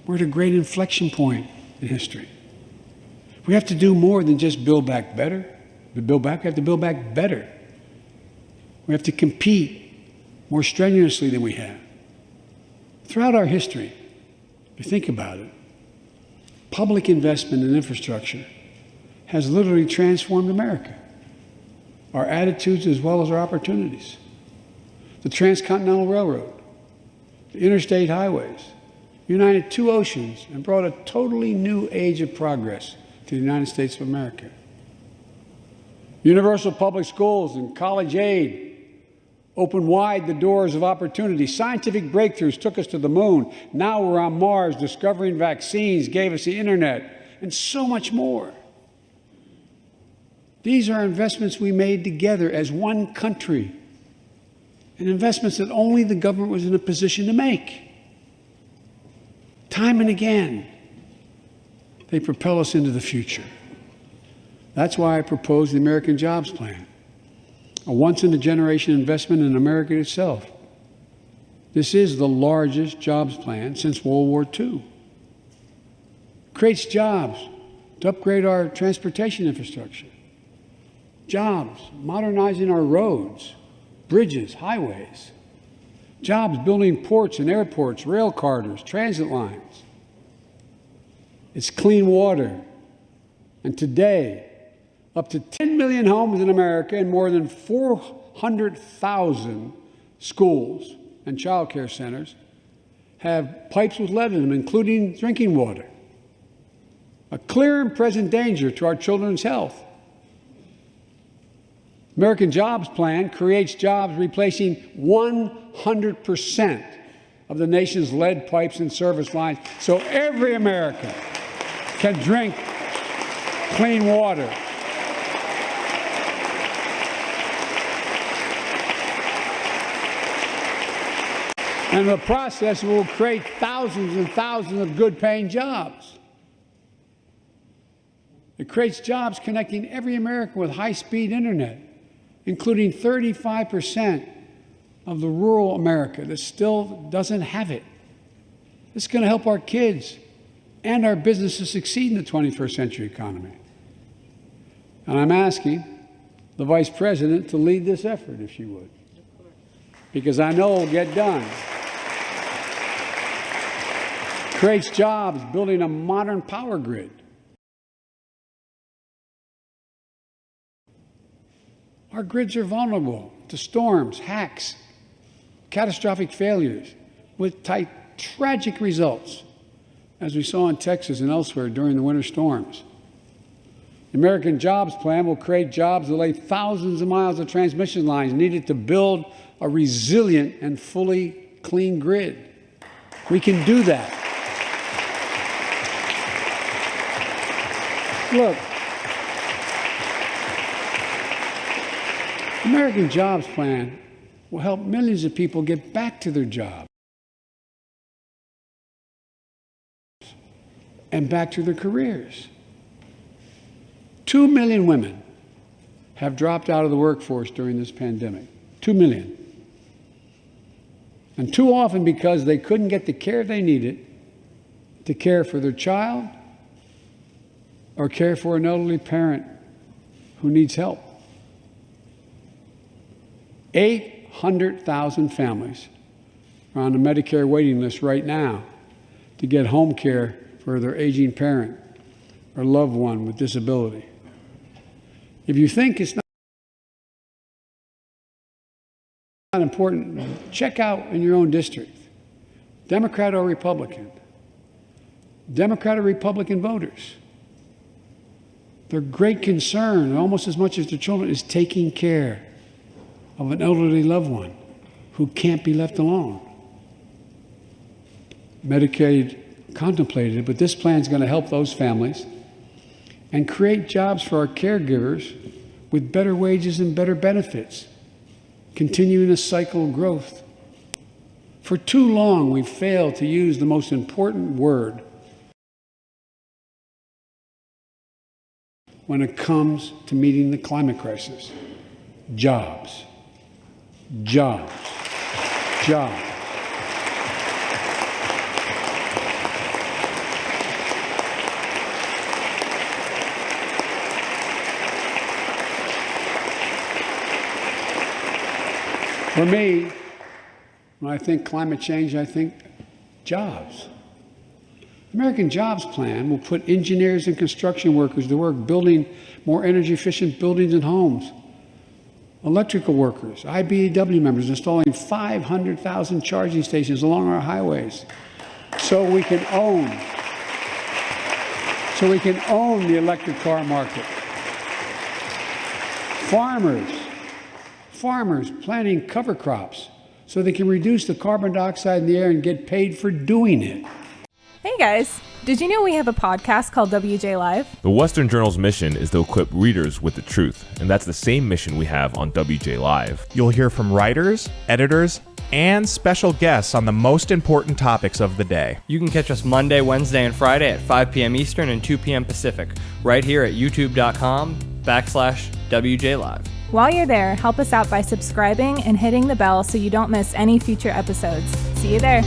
We're at a great inflection point in history. We have to do more than just build back better. We have to build back better. We have to compete more strenuously than we have. Throughout our history, if you think about it, public investment in infrastructure has literally transformed America, our attitudes as well as our opportunities. The Transcontinental Railroad, the interstate highways, united two oceans and brought a totally new age of progress to the United States of America. Universal public schools and college aid opened wide the doors of opportunity. Scientific breakthroughs took us to the moon. Now we're on Mars. Discovering vaccines gave us the internet, and so much more. These are investments we made together as one country, and investments that only the government was in a position to make. Time and again, they propel us into the future. That's why I proposed the American Jobs Plan, a once-in-a-generation investment in America itself. This is the largest jobs plan since World War II. It creates jobs to upgrade our transportation infrastructure, jobs modernizing our roads, bridges, highways, jobs building ports and airports, rail corridors, transit lines. It's clean water. And today, up to 10 million homes in America and more than 400,000 schools and child care centers have pipes with lead in them, including drinking water. A clear and present danger to our children's health. American Jobs Plan creates jobs replacing 100% of the nation's lead pipes and service lines, so every American can drink clean water. And in the process, it will create thousands and thousands of good-paying jobs. It creates jobs connecting every American with high-speed internet, including 35% of the rural America that still doesn't have it. This is going to help our kids and our businesses succeed in the 21st century economy. And I'm asking the Vice President to lead this effort, if she would, because I know it will get done. Creates jobs building a modern power grid. Our grids are vulnerable to storms, hacks, catastrophic failures with tragic results, as we saw in Texas and elsewhere during the winter storms. The American Jobs Plan will create jobs that lay thousands of miles of transmission lines needed to build a resilient and fully clean grid. We can do that. Look, the American Jobs Plan will help millions of people get back to their jobs and back to their careers. 2 million women have dropped out of the workforce during this pandemic. 2 million. And too often because they couldn't get the care they needed to care for their child or care for an elderly parent who needs help. 800,000 families are on the Medicare waiting list right now to get home care for their aging parent or loved one with disability. If you think it's not important, check out in your own district, Democrat or Republican. Democrat or Republican voters. Their great concern, almost as much as their children, is taking care of an elderly loved one who can't be left alone. Medicaid contemplated it, but this plan is going to help those families and create jobs for our caregivers with better wages and better benefits, continuing a cycle of growth. For too long, we've failed to use the most important word when it comes to meeting the climate crisis: jobs. Jobs. Jobs. For me, when I think climate change, I think jobs. The American Jobs Plan will put engineers and construction workers to work building more energy-efficient buildings and homes. Electrical workers, IBEW members installing 500,000 charging stations along our highways so we can own the electric car market. Farmers planting cover crops so they can reduce the carbon dioxide in the air and get paid for doing it. Hey guys, did you know we have a podcast called WJ Live? The Western Journal's mission is to equip readers with the truth, and that's the same mission we have on WJ Live. You'll hear from writers, editors, and special guests on the most important topics of the day. You can catch us Monday, Wednesday, and Friday at 5 p.m. Eastern and 2 p.m. Pacific, right here at youtube.com/WJ Live. While you're there, help us out by subscribing and hitting the bell so you don't miss any future episodes. See you there.